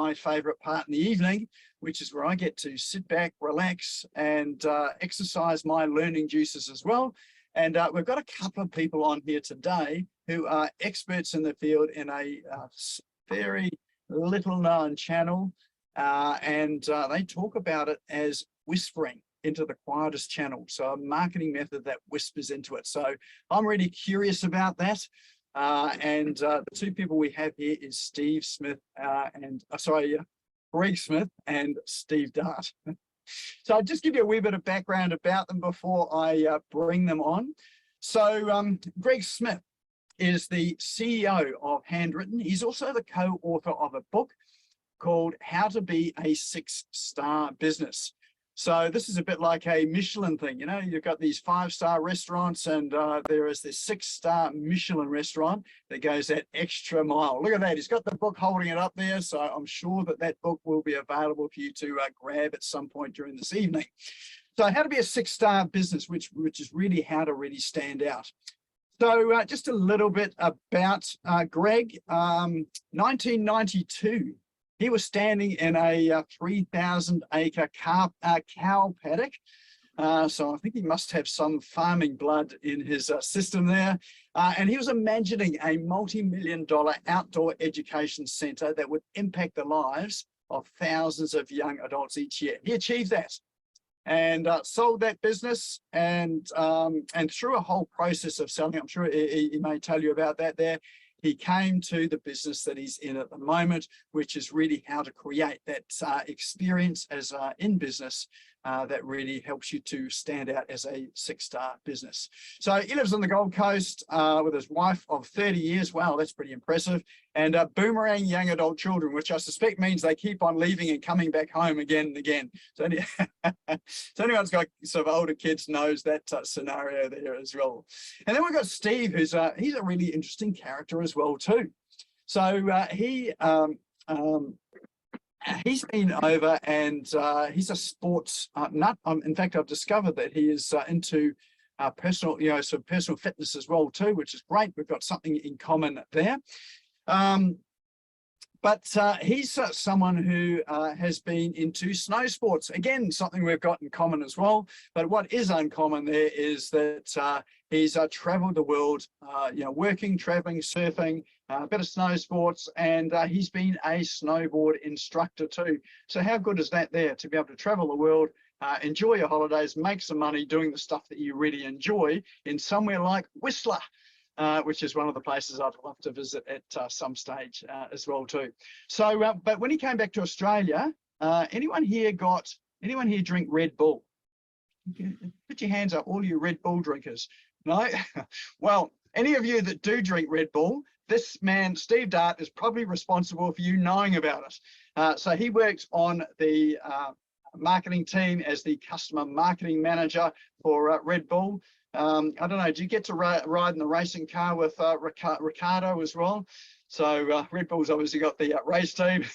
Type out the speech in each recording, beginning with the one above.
my favorite part in the evening, which is where I get to sit back, relax, and exercise my learning juices as well. And we've got a couple of people on here today who are experts in the field in a very little known channel. And they talk about it as whispering into the quietest channel. So a marketing method that whispers into it. So I'm really curious about that. The two people we have here is Steve Smith Greg Smith and Steve Dart. So I'll just give you a wee bit of background about them before I bring them on. So Greg Smith is the CEO of Handwritten. He's also the co-author of a book called How to Be a 6-Star Business. So this is a bit like a Michelin thing, you know, you've got these 5-star restaurants, and there is this 6-star Michelin restaurant that goes that extra mile. Look at that, he's got the book holding it up there. So I'm sure that that book will be available for you to grab at some point during this evening. So how to be a 6-star business, which is really how to really stand out. So just a little bit about Greg. 1992. He was standing in a 3,000-acre cow paddock. So I think he must have some farming blood in his system there. And he was imagining a multi-million-dollar outdoor education centre that would impact the lives of thousands of young adults each year. He achieved that and sold that business. And through a whole process of selling, I'm sure he may tell you about that there, he came to the business that he's in at the moment, which is really how to create that experience as in business that really helps you to stand out as a 6-star business. So he lives on the Gold Coast with his wife of 30 years. Wow, that's pretty impressive. And boomerang young adult children, which I suspect means they keep on leaving and coming back home again and again. So, so anyone's got sort of older kids knows that scenario there as well. And then we've got Steve, who's he's a really interesting character as well too. So he's been over and he's a sports nut. In fact, I've discovered that he is into personal fitness as well too, which is great. We've got something in common there. But he's someone who has been into snow sports. Again, something we've got in common as well. But what is uncommon there is that he's traveled the world, working, traveling, surfing, a bit of snow sports, and he's been a snowboard instructor too. So how good is that there to be able to travel the world, enjoy your holidays, make some money doing the stuff that you really enjoy in somewhere like Whistler, which is one of the places I'd love to visit at some stage as well too. So, but when he came back to Australia, anyone here drink Red Bull? Put your hands up, all you Red Bull drinkers. No? Well, any of you that do drink Red Bull, this man, Steve Dart, is probably responsible for you knowing about it. So he works on the marketing team as the customer marketing manager for Red Bull. I don't know, do you get to ride in the racing car with Ricardo as well? So Red Bull's obviously got the race team.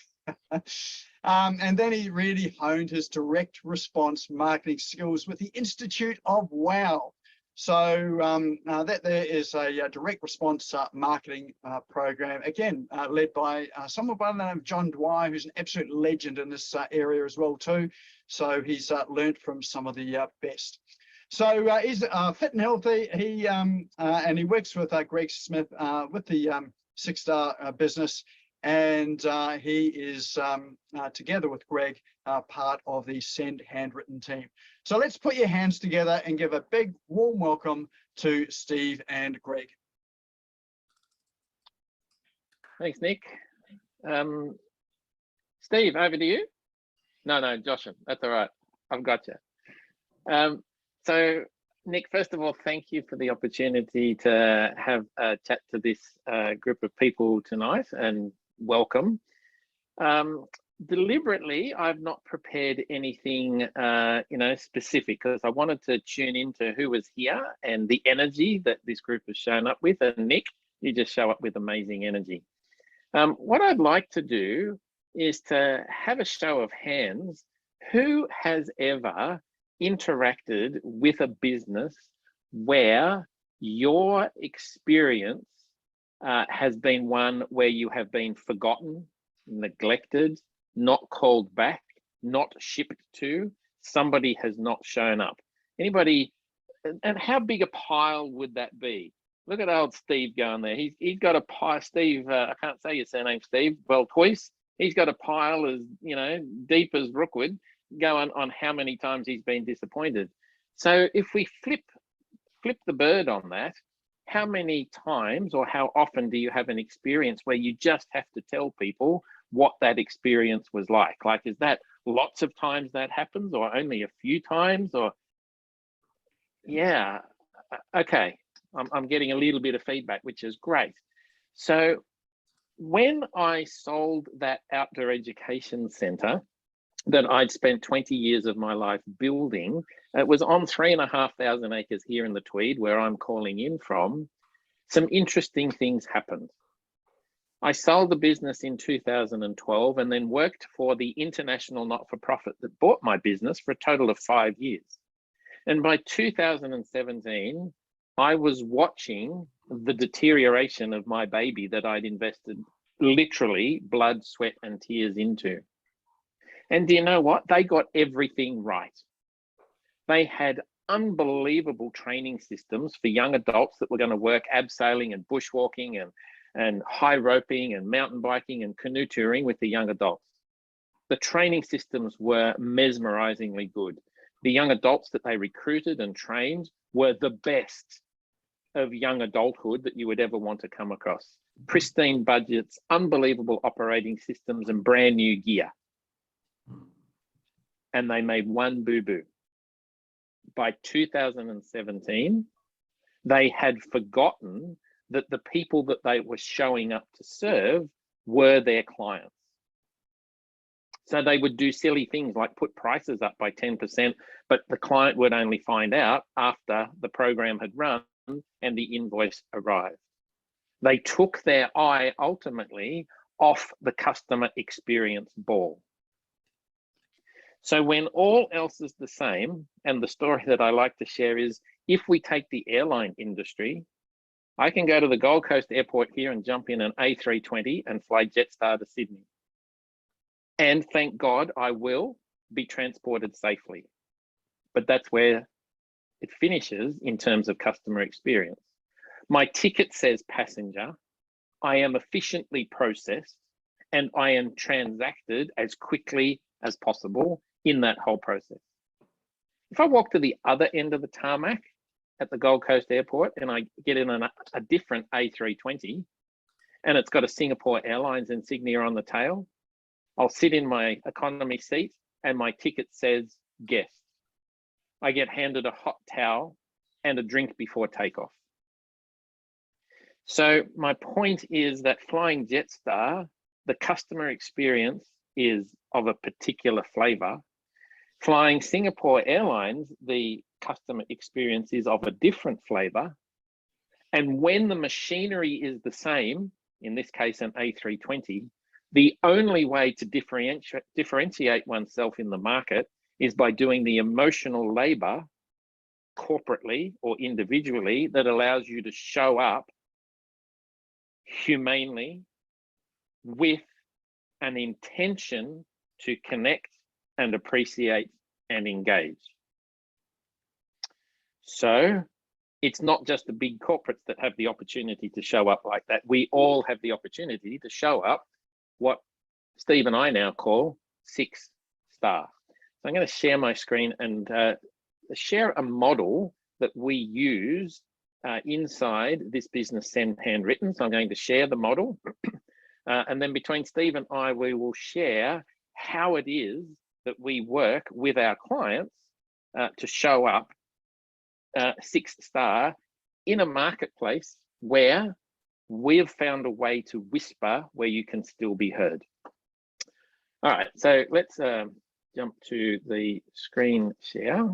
And then he really honed his direct response marketing skills with the Institute of Wow. So that there is a direct response marketing program, again, led by someone by the name of John Dwyer, who's an absolute legend in this area as well too. So he's learned from some of the best. So he's fit and healthy. And he works with Greg Smith with the 6-star business. And he is, together with Greg, part of the Send Handwritten team. So let's put your hands together and give a big warm welcome to Steve and Greg. Thanks, Nick. Steve, over to you. No, Joshua, that's all right. I've got you. So, Nick, first of all, thank you for the opportunity to have a chat to this group of people tonight, and welcome. Deliberately, I've not prepared anything, specific, because I wanted to tune into who was here and the energy that this group has shown up with. And Nick, you just show up with amazing energy. What I'd like to do is to have a show of hands. Who has ever interacted with a business where your experience has been one where you have been forgotten, neglected, not called back, not shipped to, somebody has not shown up. Anybody, and how big a pile would that be? Look at old Steve going there. He's got a pile. Steve, I can't say your surname, Steve. Well, Toyce. He's got a pile as, you know, deep as Rookwood, going on how many times he's been disappointed. So if we flip the bird on that, how many times or how often do you have an experience where you just have to tell people what that experience was like? Like, is that lots of times that happens, or only a few times? Or yeah, okay, I'm getting a little bit of feedback, which is great. So when I sold that outdoor education centre that I'd spent 20 years of my life building, it was on 3,500 acres here in the Tweed, where I'm calling in from. Some interesting things happened. I sold the business in 2012 and then worked for the international not-for-profit that bought my business for a total of 5 years. And by 2017, I was watching the deterioration of my baby that I'd invested literally blood, sweat, and tears into. And do you know what? They got everything right. They had unbelievable training systems for young adults that were going to work abseiling and bushwalking and high roping and mountain biking and canoe touring with the young adults. The training systems were mesmerizingly good. The young adults that they recruited and trained were the best of young adulthood that you would ever want to come across. Pristine budgets, unbelievable operating systems, and brand new gear. And they made one boo-boo. By 2017, they had forgotten that the people that they were showing up to serve were their clients. So they would do silly things like put prices up by 10%, but the client would only find out after the program had run and the invoice arrived. They took their eye ultimately off the customer experience ball. So when all else is the same, and the story that I like to share is, if we take the airline industry, I can go to the Gold Coast airport here and jump in an A320 and fly Jetstar to Sydney. And thank God I will be transported safely. But that's where it finishes in terms of customer experience. My ticket says passenger, I am efficiently processed, and I am transacted as quickly as possible in that whole process. If I walk to the other end of the tarmac at the Gold Coast airport and I get in a different A320 and it's got a Singapore Airlines insignia on the tail, I'll sit in my economy seat and my ticket says guest. I get handed a hot towel and a drink before takeoff. So my point is that flying Jetstar, the customer experience is of a particular flavor. Flying Singapore Airlines, the customer experience is of a different flavor. And when the machinery is the same, in this case an A320, the only way to differentiate oneself in the market is by doing the emotional labor corporately or individually that allows you to show up humanely with an intention to connect and appreciate and engage. So it's not just the big corporates that have the opportunity to show up like that. We all have the opportunity to show up what Steve and I now call 6 star. So I'm going to share my screen and share a model that we use inside this business, Send Handwritten. So I'm going to share the model. And then between Steve and I, we will share how it is that we work with our clients to show up 6 star in a marketplace where we've found a way to whisper where you can still be heard. All right, so let's jump to the screen share.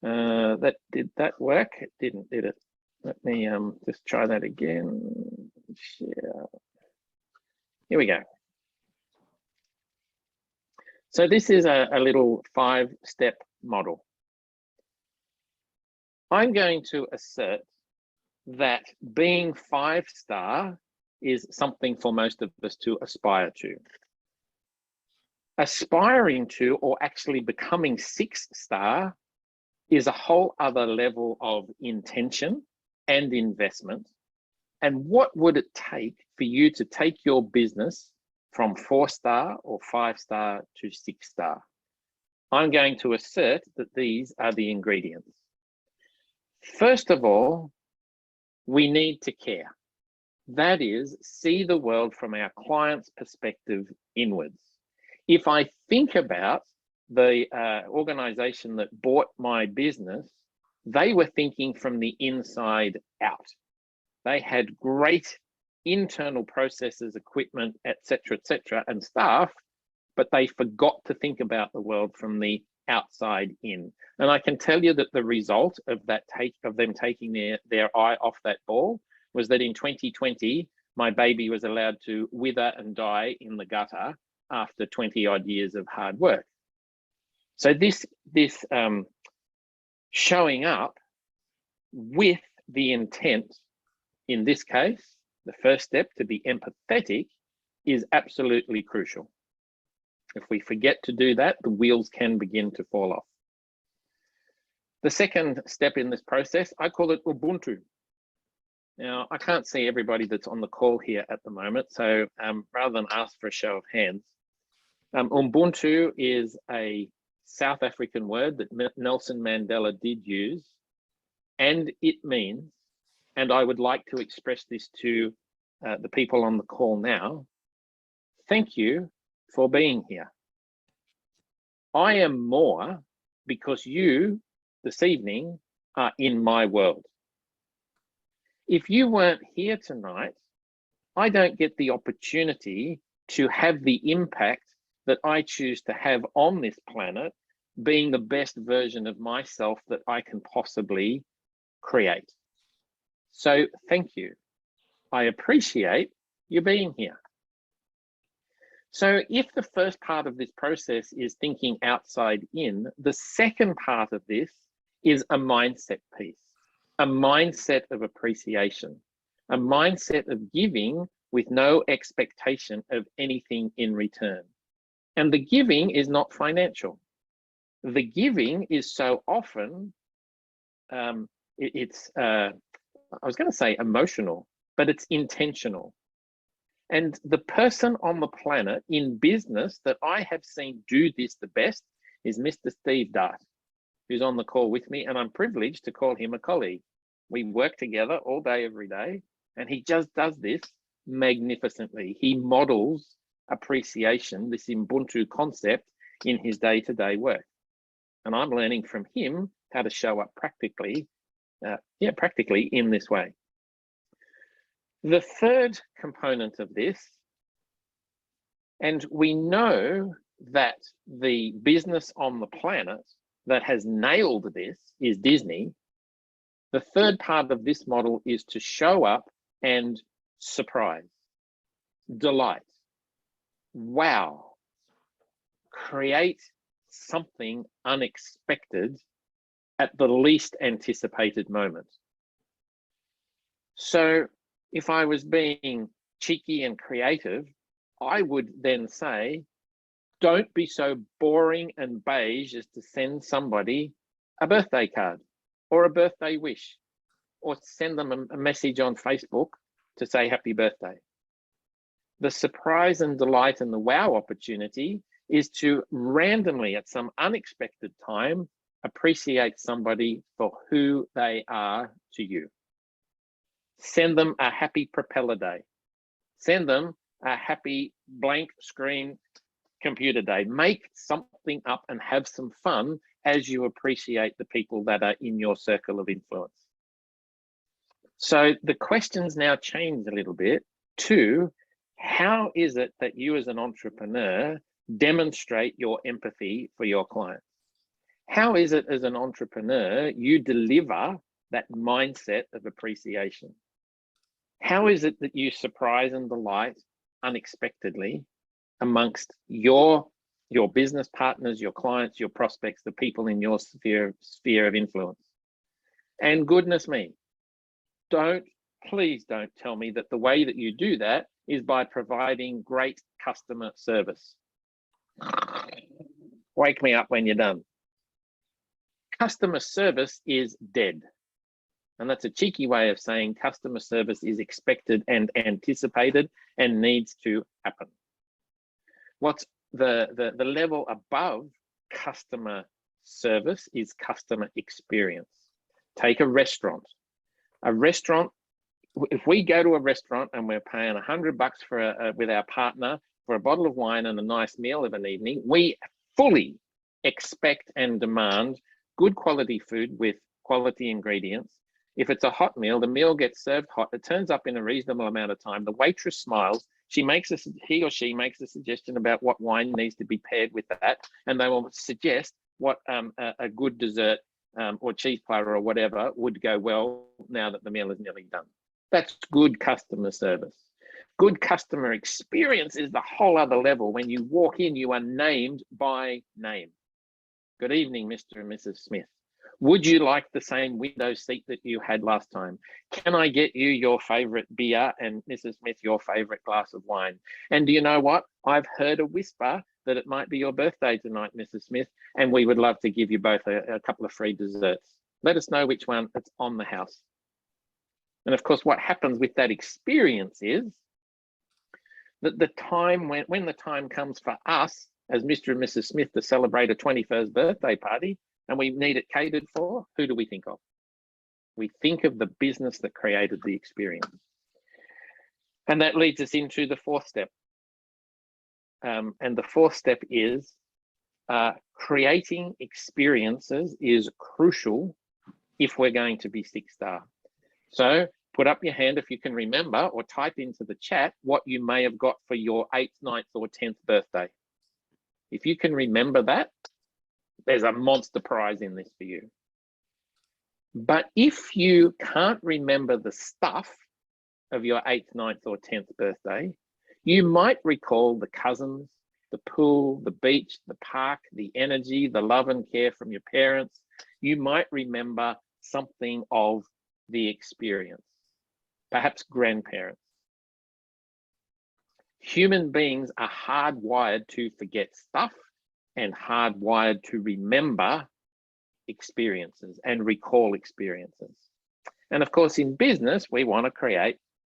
Did that work? It didn't, did it? Let me just try that again. Share. Here we go. So this is a little 5-step model. I'm going to assert that being 5 star is something for most of us to aspire to. Aspiring to or actually becoming 6-star is a whole other level of intention and investment. And what would it take for you to take your business from 4-star or 5-star to 6-star? I'm going to assert that these are the ingredients. First of all, we need to care. That is, see the world from our client's perspective inwards. If I think about the organization that bought my business, they were thinking from the inside out. They had great internal processes, equipment, etc., and staff, but they forgot to think about the world from the outside in. And I can tell you that the result of that of them taking their eye off that ball was that in 2020, my baby was allowed to wither and die in the gutter after 20 odd years of hard work. So this showing up with the intent, in this case, the first step to be empathetic, is absolutely crucial. If we forget to do that, the wheels can begin to fall off. The second step in this process, I call it Ubuntu. Now, I can't see everybody that's on the call here at the moment, so rather than ask for a show of hands, Ubuntu is a South African word that Nelson Mandela did use, and it means, and I would like to express this to the people on the call now, thank you for being here. I am more because you, this evening, are in my world. If you weren't here tonight, I don't get the opportunity to have the impact that I choose to have on this planet, being the best version of myself that I can possibly create. So thank you. I appreciate you being here. So if the first part of this process is thinking outside in, the second part of this is a mindset piece, a mindset of appreciation, a mindset of giving with no expectation of anything in return. And the giving is not financial. The giving is so often, I was going to say emotional, but it's intentional. And the person on the planet in business that I have seen do this the best is Mr. Steve Dart, who's on the call with me, and I'm privileged to call him a colleague. We work together all day, every day, and he just does this magnificently. He models appreciation, this Ubuntu concept, in his day-to-day work. And I'm learning from him how to show up practically in this way. The third component of this, and we know that the business on the planet that has nailed this is Disney. The third part of this model is to show up and surprise, delight, wow, create something unexpected at the least anticipated moment. So if I was being cheeky and creative, I would then say, don't be so boring and beige as to send somebody a birthday card or a birthday wish, or send them a message on Facebook to say happy birthday. The surprise and delight and the wow opportunity is to randomly at some unexpected time appreciate somebody for who they are to you. Send them a happy propeller day. Send them a happy blank screen computer day. Make something up and have some fun as you appreciate the people that are in your circle of influence. So the questions now change a little bit to, how is it that you as an entrepreneur demonstrate your empathy for your clients? How is it as an entrepreneur you deliver that mindset of appreciation? How is it that you surprise and delight unexpectedly amongst your business partners, your clients, your prospects, the people in your sphere of influence? And goodness me, please don't tell me that the way that you do that is by providing great customer service. Wake me up when you're done. Customer service is dead. And that's a cheeky way of saying customer service is expected and anticipated and needs to happen. What's the level above customer service is customer experience. Take a restaurant. A restaurant, if we go to a restaurant and we're paying $100 for with our partner for a bottle of wine and a nice meal of an evening, we fully expect and demand good quality food with quality ingredients. If it's a hot meal, the meal gets served hot, it turns up in a reasonable amount of time, the waitress smiles, he or she makes a suggestion about what wine needs to be paired with that, and they will suggest what a good dessert or cheese platter or whatever would go well now that the meal is nearly done. That's good customer service. Good customer experience is the whole other level. When you walk in, you are named by name. Good evening, Mr. and Mrs. Smith. Would you like the same window seat that you had last time? Can I get you your favorite beer and Mrs. Smith your favorite glass of wine? And do you know what? I've heard a whisper that it might be your birthday tonight, Mrs. Smith, and we would love to give you both a couple of free desserts. Let us know which one it's on the house. And of course, what happens with that experience is that the time when the time comes for us as Mr. and Mrs. Smith to celebrate a 21st birthday party, and we need it catered for, who do we think of? We think of the business that created the experience. And that leads us into the fourth step. And the fourth step is creating experiences is crucial if we're going to be 6-star. So put up your hand if you can remember, or type into the chat what you may have got for your 8th, 9th, or 10th birthday. If you can remember that, there's a monster prize in this for you. But if you can't remember the stuff of your 8th, 9th, or 10th birthday, you might recall the cousins, the pool, the beach, the park, the energy, the love and care from your parents. You might remember something of the experience, perhaps grandparents. Human beings are hardwired to forget stuff and hardwired to remember experiences and recall experiences. And of course, in business, we want to create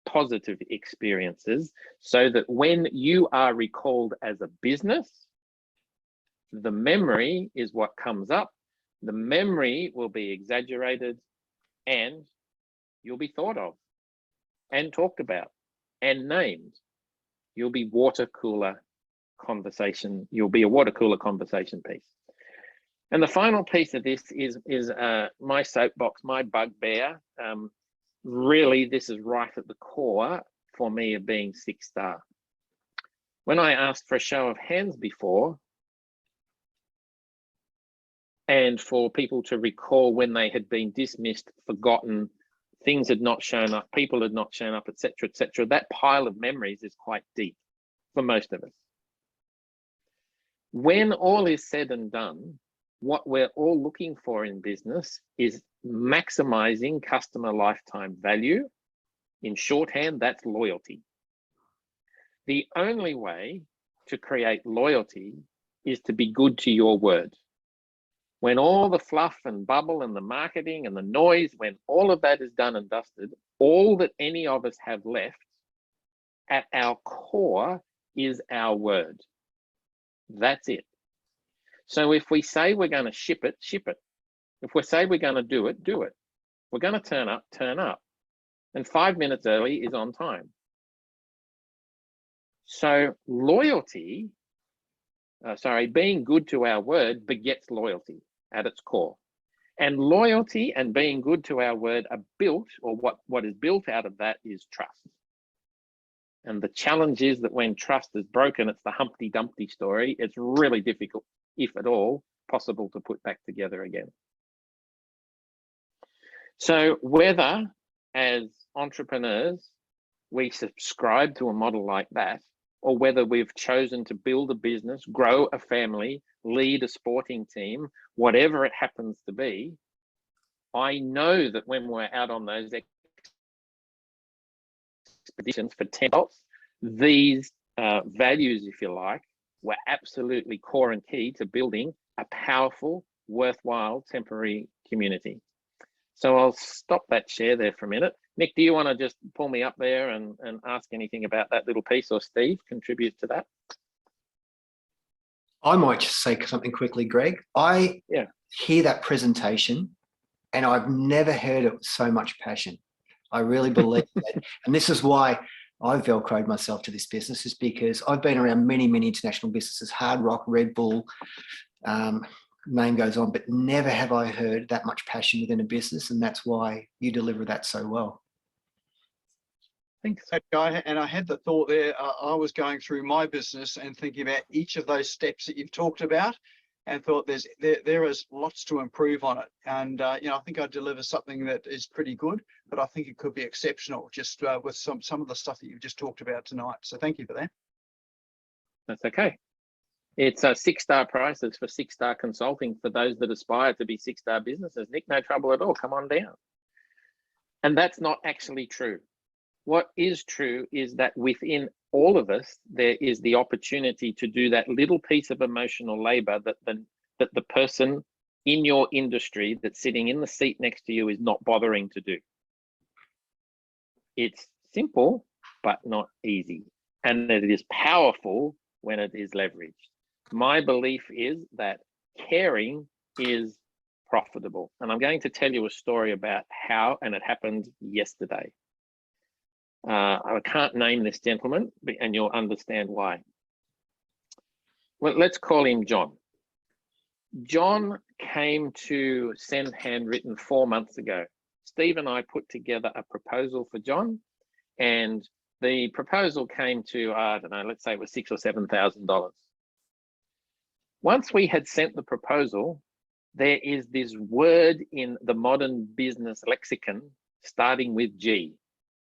positive experiences so that when you are recalled as a business, the memory is what comes up. The memory will be exaggerated and you'll be thought of and talked about and named. You'll be water cooler conversation. You'll be a water cooler conversation piece. And the final piece of this is my soapbox, my bugbear. Really, this is right at the core for me of being 6-star. When I asked for a show of hands before, and for people to recall when they had been dismissed, forgotten, things had not shown up, people had not shown up, etc., etc., that pile of memories is quite deep for most of us. When all is said and done, what we're all looking for in business is maximizing customer lifetime value. In shorthand, that's loyalty. The only way to create loyalty is to be good to your word. When all the fluff and bubble and the marketing and the noise, when all of that is done and dusted, all that any of us have left at our core is our word. That's it. So if we say we're going to ship it, ship it. If we say we're going to do it, do it. We're going to turn up, turn up. And 5 minutes early is on time. So loyalty, being good to our word begets loyalty at its core. And loyalty and being good to our word are built, or what is built out of that is trust. And the challenge is that when trust is broken, it's the Humpty Dumpty story. It's really difficult, if at all possible, to put back together again. So whether as entrepreneurs we subscribe to a model like that, or whether we've chosen to build a business, grow a family, lead a sporting team, whatever it happens to be, I know that when we're out on those expeditions for 10 months, these values, if you like, were absolutely core and key to building a powerful, worthwhile temporary community. So I'll stop that share there for a minute. Nick, do you want to just pull me up there and ask anything about that little piece, or Steve contribute to that? I might just say something quickly, Greg. I hear that presentation and I've never heard it with so much passion. I really believe that. And this is why I've Velcroed myself to this business, is because I've been around many, many international businesses, Hard Rock, Red Bull, name goes on, but never have I heard that much passion within a business. And that's why you deliver that so well. Thanks. And I had the thought there, I was going through my business and thinking about each of those steps that you've talked about, and thought there is lots to improve on it. And you know, I think I deliver something that is pretty good, but I think it could be exceptional just with some of the stuff that you've just talked about tonight. So thank you for that. That's okay. It's 6-star prices for 6-star consulting for those that aspire to be 6-star businesses. Nick, no trouble at all. Come on down. And that's not actually true. What is true is that within all of us, there is the opportunity to do that little piece of emotional labor that the person in your industry that's sitting in the seat next to you is not bothering to do. It's simple, but not easy. And it is powerful when it is leveraged. My belief is that caring is profitable. And I'm going to tell you a story about how, and it happened yesterday. I can't name this gentleman, and you'll understand why. Well, let's call him John. John came to Send Handwritten 4 months ago. Steve and I put together a proposal for John, and the proposal came to, I don't know, let's say it was $6,000 or $7,000. Once we had sent the proposal, there is this word in the modern business lexicon starting with G.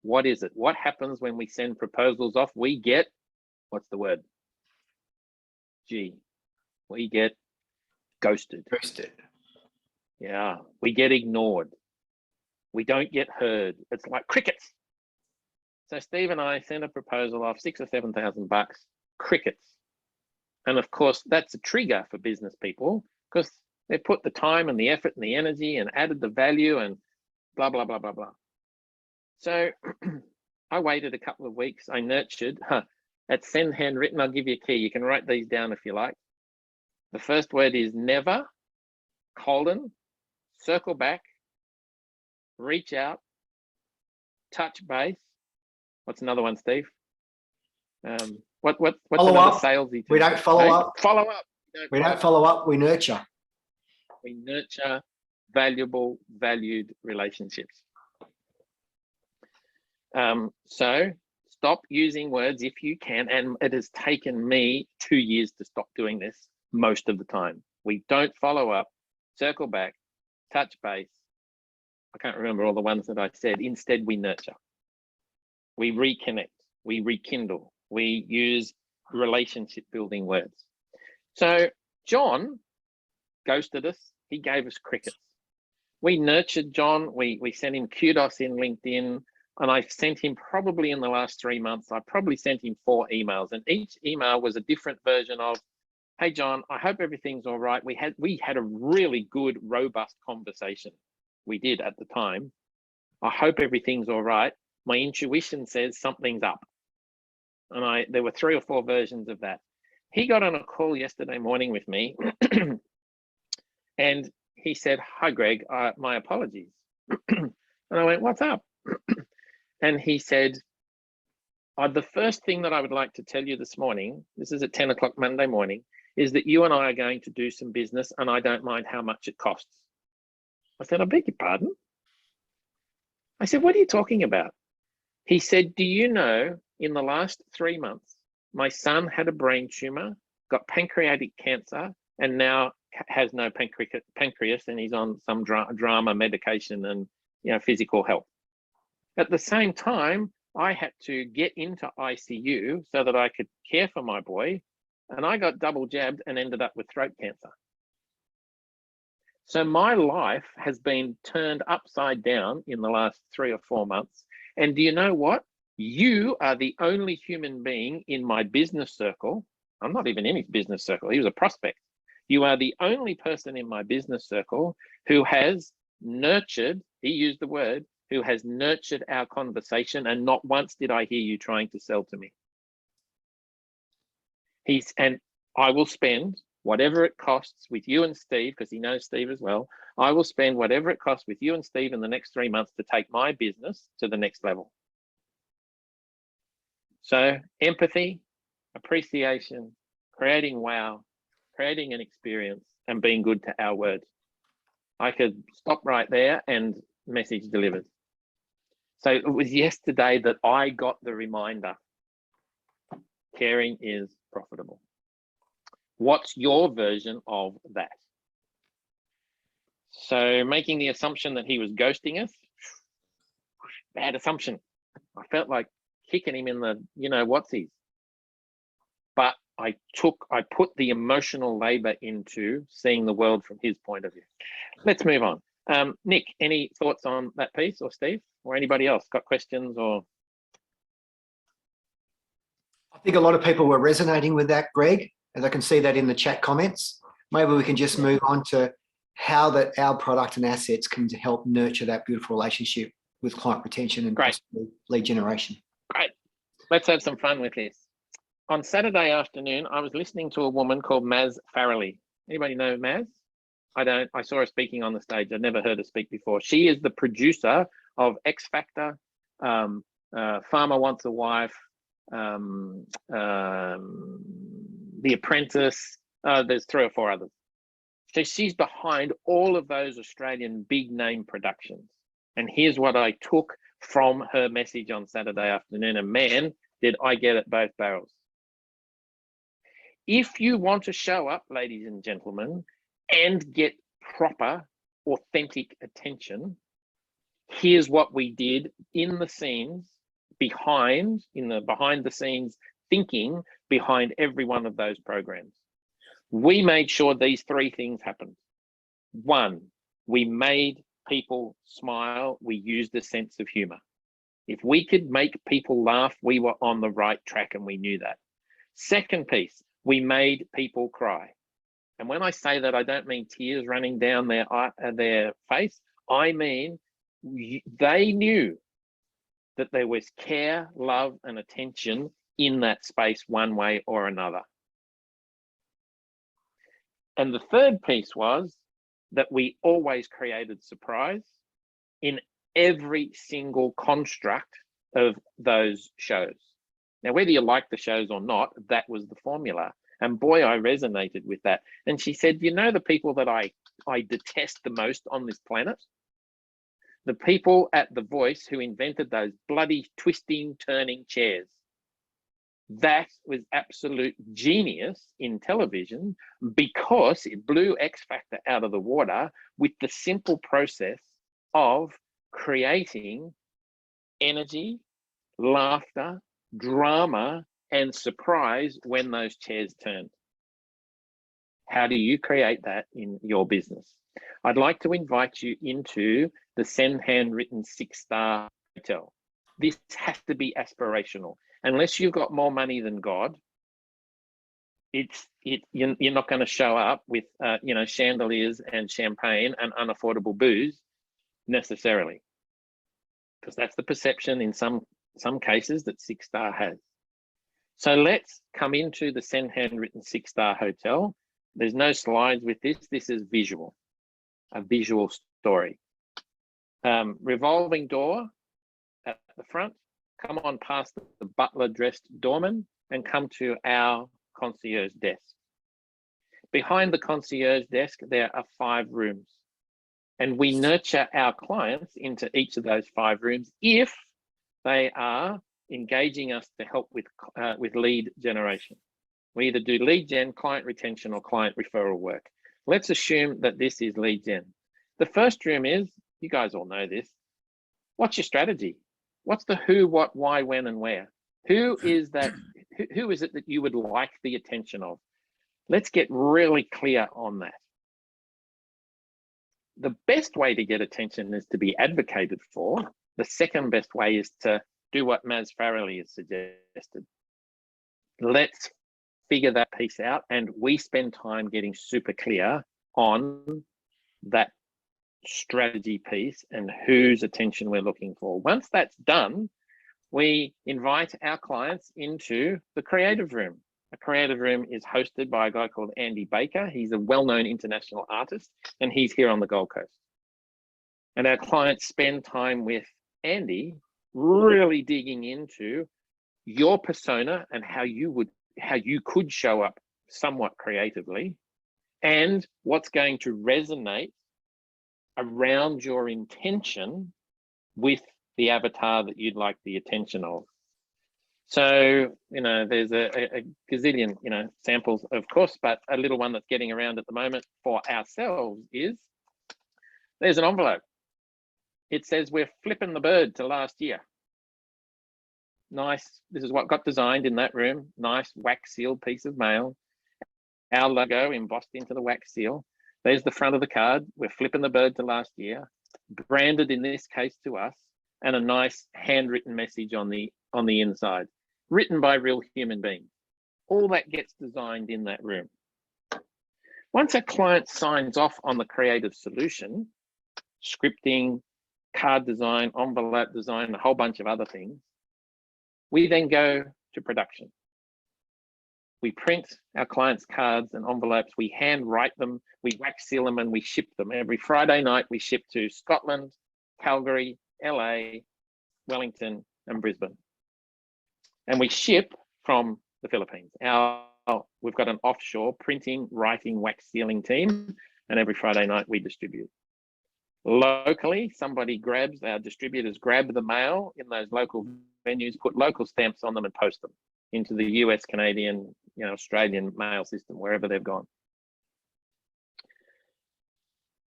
What is it? What happens when we send proposals off? We get, what's the word? G. We get ghosted. Ghosted. Yeah, we get ignored. We don't get heard. It's like crickets. So Steve and I sent a proposal off, $6,000 or $7,000, crickets. And of course, that's a trigger for business people, because they put the time and the effort and the energy and added the value and blah, blah, blah, blah, blah. So I waited a couple of weeks. I nurtured. At Send Handwritten, I'll give you a key. You can write these down if you like. The first word is never, : circle back, reach out, touch base. What's another one, Steve? What's Follow another up. salesy term? We don't follow up. Follow up. We don't follow up. We nurture. We nurture valuable, valued relationships. So stop using words if you can. And it has taken me 2 years to stop doing this most of the time. We don't follow up, circle back, touch base. I can't remember all the ones that I said. Instead, we nurture. We reconnect, we rekindle, we use relationship building words. So John ghosted us. He gave us crickets. We nurtured John. We sent him kudos in LinkedIn. And I sent him, probably in the last 3 months, I probably sent him 4 emails, and each email was a different version of, hey, John, I hope everything's all right. We had a really good, robust conversation. We did at the time. I hope everything's all right. My intuition says something's up. And there were 3 or 4 versions of that. He got on a call yesterday morning with me and he said, hi, Greg, my apologies. And I went, what's up? And he said, the first thing that I would like to tell you this morning, this is at 10 o'clock Monday morning, is that you and I are going to do some business and I don't mind how much it costs. I said, I beg your pardon? I said, what are you talking about? He said, do you know, in the last 3 months, my son had a brain tumor, got pancreatic cancer, and now has no pancreas, and he's on some drama medication and physical help. At the same time, I had to get into ICU so that I could care for my boy, and I got double jabbed and ended up with throat cancer. So my life has been turned upside down in the last 3 or 4 months. And do you know what? You are the only human being in my business circle I'm not even in his business circle. He was a prospect. You are the only person in my business circle who has nurtured, he used the word, who has nurtured our conversation, and not once did I hear you trying to sell to me. And I will spend whatever it costs with you and Steve, because he knows Steve as well. I will spend whatever it costs with you and Steve in the next 3 months to take my business to the next level. So empathy, appreciation, creating wow, creating an experience, and being good to our word. I could stop right there and message delivered. So it was yesterday that I got the reminder. Caring is profitable. What's your version of that? So making the assumption that he was ghosting us, bad assumption. I felt like kicking him in the, whatsies. But I put the emotional labor into seeing the world from his point of view. Let's move on. Nick, any thoughts on that piece, or Steve, or anybody else got questions? Or I think a lot of people were resonating with that, Greg, as I can see that in the chat comments. Maybe we can just move on to how that our product and assets can help nurture that beautiful relationship with client retention and lead generation. Great. Let's have some fun with this. On Saturday afternoon, I was listening to a woman called Maz Farrelly. Anybody know Maz? I don't. I saw her speaking on the stage. I'd never heard her speak before. She is the producer of X Factor, Farmer Wants a Wife, The Apprentice. There's 3 or 4 others. So she's behind all of those Australian big name productions. And here's what I took from her message on Saturday afternoon. And man, did I get it both barrels. If you want to show up, ladies and gentlemen, and get proper, authentic attention, here's what we did in the scenes, behind the scenes thinking behind every one of those programs. We made sure these 3 things happened. 1, we made people smile. We used a sense of humor. If we could make people laugh, we were on the right track, and we knew that. Second piece, we made people cry. And when I say that, I don't mean tears running down their face. I mean, they knew that there was care, love, and attention in that space one way or another. And the third piece was that we always created surprise in every single construct of those shows. Now, whether you like the shows or not, that was the formula. And boy, I resonated with that. And she said, the people that I detest the most on this planet? The people at The Voice who invented those bloody twisting, turning chairs. That was absolute genius in television, because it blew X Factor out of the water with the simple process of creating energy, laughter, drama, and surprise when those chairs turned. How do you create that in your business? I'd like to invite you into the Send Handwritten 6-star hotel. This has to be aspirational. Unless you've got more money than God, you're not going to show up with chandeliers and champagne and unaffordable booze necessarily, because that's the perception in some cases that 6-star has. So let's come into the Send Handwritten 6-star hotel. There's no slides with this. This is visual, a visual story. Revolving door at the front. Come on past the butler-dressed doorman and come to our concierge desk. Behind the concierge desk, there are 5 rooms. And we nurture our clients into each of those 5 rooms if they are engaging us to help with lead generation. We either do lead gen, client retention, or client referral work. Let's assume that this is lead gen. The first room is, you guys all know this, what's your strategy? What's the who, what, why, when, and where? Who is that? Who is it that you would like the attention of? Let's get really clear on that. The best way to get attention is to be advocated for. The second best way is to do what Maz Farrelly has suggested. Let's figure that piece out, and we spend time getting super clear on that strategy piece and whose attention we're looking for. Once that's done, we invite our clients into the creative room. A creative room is hosted by a guy called Andy Baker. He's a well-known international artist, and he's here on the Gold Coast. And our clients spend time with Andy, really digging into your persona and how you could show up somewhat creatively, and what's going to resonate around your intention with the avatar that you'd like the attention of. So, there's a gazillion, samples, of course, but a little one that's getting around at the moment for ourselves is, there's an envelope. It says, we're flipping the bird to last year. Nice. This is what got designed in that room. Nice wax sealed piece of mail. Our logo embossed into the wax seal. There's the front of the card. We're flipping the bird to last year. Branded in this case to us, and a nice handwritten message on the inside, written by real human beings. All that gets designed in that room. Once a client signs off on the creative solution, scripting, card design, envelope design, a whole bunch of other things, we then go to production. We print our clients' cards and envelopes, we handwrite them, we wax seal them, and we ship them. Every Friday night, we ship to Scotland, Calgary, LA, Wellington, and Brisbane. And we ship from the Philippines. We've got an offshore printing, writing, wax sealing team, and every Friday night we distribute. Locally, our distributors grab the mail in those local venues, put local stamps on them, and post them into the US, Canadian, Australian mail system, wherever they've gone.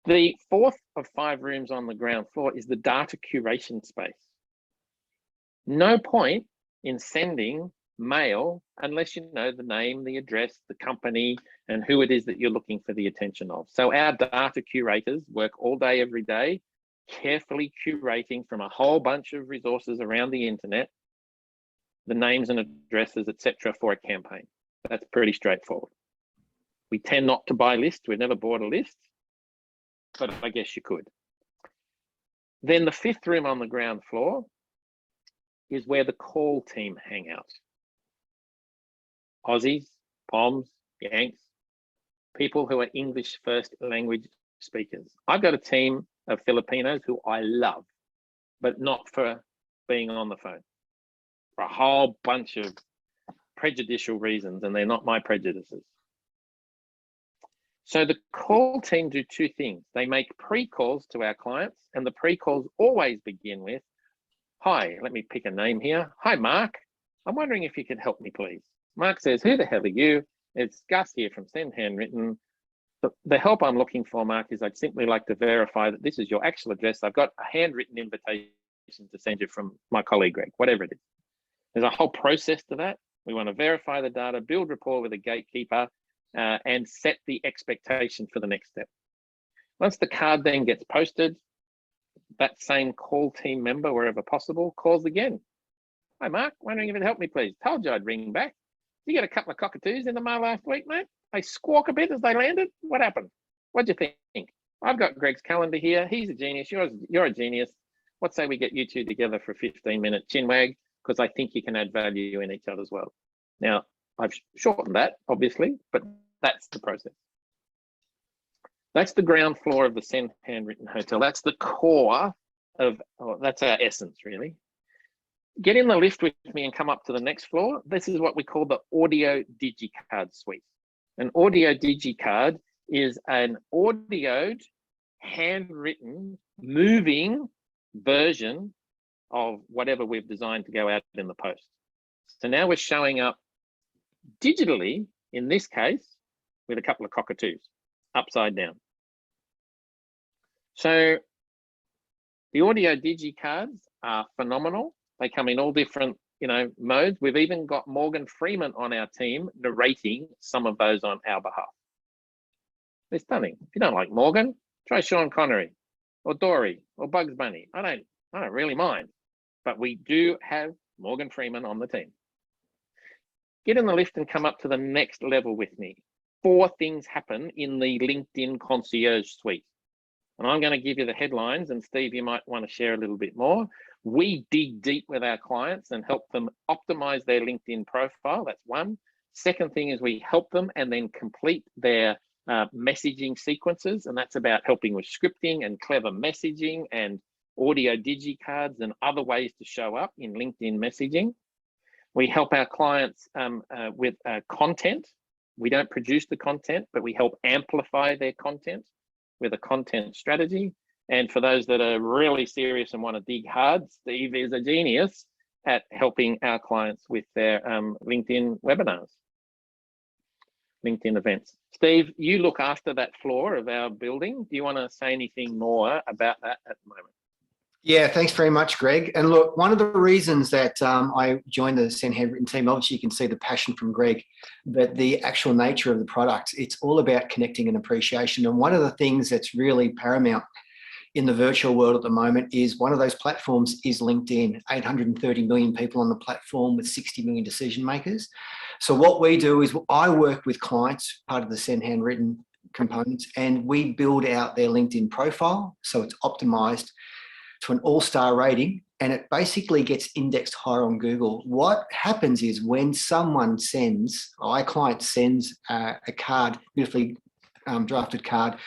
The fourth of 5 rooms on the ground floor is the data curation space. No point in sending mail unless you know the name, the address, the company, and who it is that you're looking for the attention of. So our data curators work all day, every day, carefully curating from a whole bunch of resources around the internet, the names and addresses, etc., for a campaign. That's pretty straightforward. We tend not to buy lists. We've never bought a list, but I guess you could. Then the 5th room on the ground floor is where the call team hang out. Aussies, Poms, Yanks, people who are English first language speakers. I've got a team of Filipinos who I love, but not for being on the phone, for a whole bunch of prejudicial reasons, and they're not my prejudices. So the call team do 2 things. They make pre-calls to our clients, and the pre-calls always begin with, hi, let me pick a name here. Hi, Mark. I'm wondering if you could help me, please. Mark says, who the hell are you? It's Gus here from Send Handwritten. The help I'm looking for, Mark, is I'd simply like to verify that this is your actual address. I've got a handwritten invitation to send you from my colleague, Greg, whatever it is. There's a whole process to that. We want to verify the data, build rapport with a gatekeeper, and set the expectation for the next step. Once the card then gets posted, that same call team member, wherever possible, calls again. Hi, Mark, wondering if you'd help me, please. Told you I'd ring back. You get a couple of cockatoos in the mail last week, mate? They squawk a bit as they landed. What happened? What'd you think? I've got Greg's calendar here. He's a genius. You're a genius. What say we get you two together for a 15-minute chin wag? Because I think you can add value in each other's world. Now, I've shortened that, obviously, but that's the process. That's the ground floor of the Send Handwritten Hotel. That's the core of, that's our essence, really. Get in the lift with me and come up to the next floor. This is what we call the audio DigiCard suite. An audio DigiCard is an audioed, handwritten, moving version of whatever we've designed to go out in the post. So now we're showing up digitally, in this case, with a couple of cockatoos, upside down. So the audio DigiCards are phenomenal. They come in all different, modes. We've even got Morgan Freeman on our team narrating some of those on our behalf. They're stunning. If you don't like Morgan, try Sean Connery or Dory or Bugs Bunny. I don't really mind, but we do have Morgan Freeman on the team. get in the lift and come up to the next level with me. 4 things happen in the LinkedIn Concierge Suite. And I'm going to give you the headlines, and Steve, you might want to share a little bit more. We dig deep with our clients and help them optimize their LinkedIn profile. That's one. Second thing is we help them and then complete their messaging sequences. And that's about helping with scripting and clever messaging and audio DigiCards and other ways to show up in LinkedIn messaging. We help our clients with content. We don't produce the content, but we help amplify their content with a content strategy. And for those that are really serious and want to dig hard, Steve is a genius at helping our clients with their LinkedIn webinars, LinkedIn events. Steve, you look after that floor of our building. Do you want to say anything more about that at the moment? Yeah, thanks very much, Greg. And look, one of the reasons that I joined the Send Handwritten team, obviously you can see the passion from Greg, but the actual nature of the product, it's all about connecting and appreciation. And one of the things that's really paramount in the virtual world at the moment is one of those platforms is LinkedIn. 830 million people on the platform with 60 million decision makers. So what we do is I work with clients, part of the Send Handwritten components, and we build out their LinkedIn profile. So it's optimized to an all-star rating, and it basically gets indexed higher on Google. What happens is when someone sends, our client sends a card, beautifully drafted card,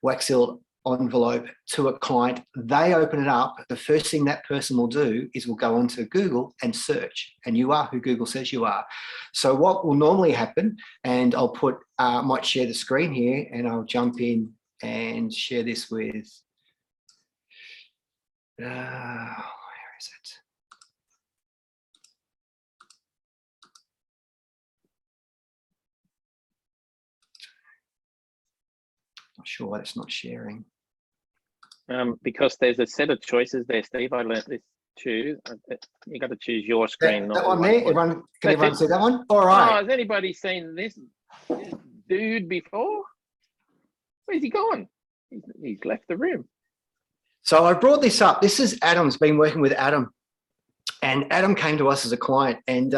wax sealed envelope to a client, they open it up. The first thing that person will do is will go onto Google and search, and you are who Google says you are. So what will normally happen, and I'll put, might share the screen here, and I'll jump in and share this with, where is it? Not sure why it's not sharing. Because there's a set of choices there, Steve. I learned this too. You got to choose your screen. That one there. Everyone, can everyone see that one? All right. Oh, has anybody seen this dude before? Where's he gone? He's left the room. So I brought this up. This is Adam's been working with Adam, and Adam came to us as a client, and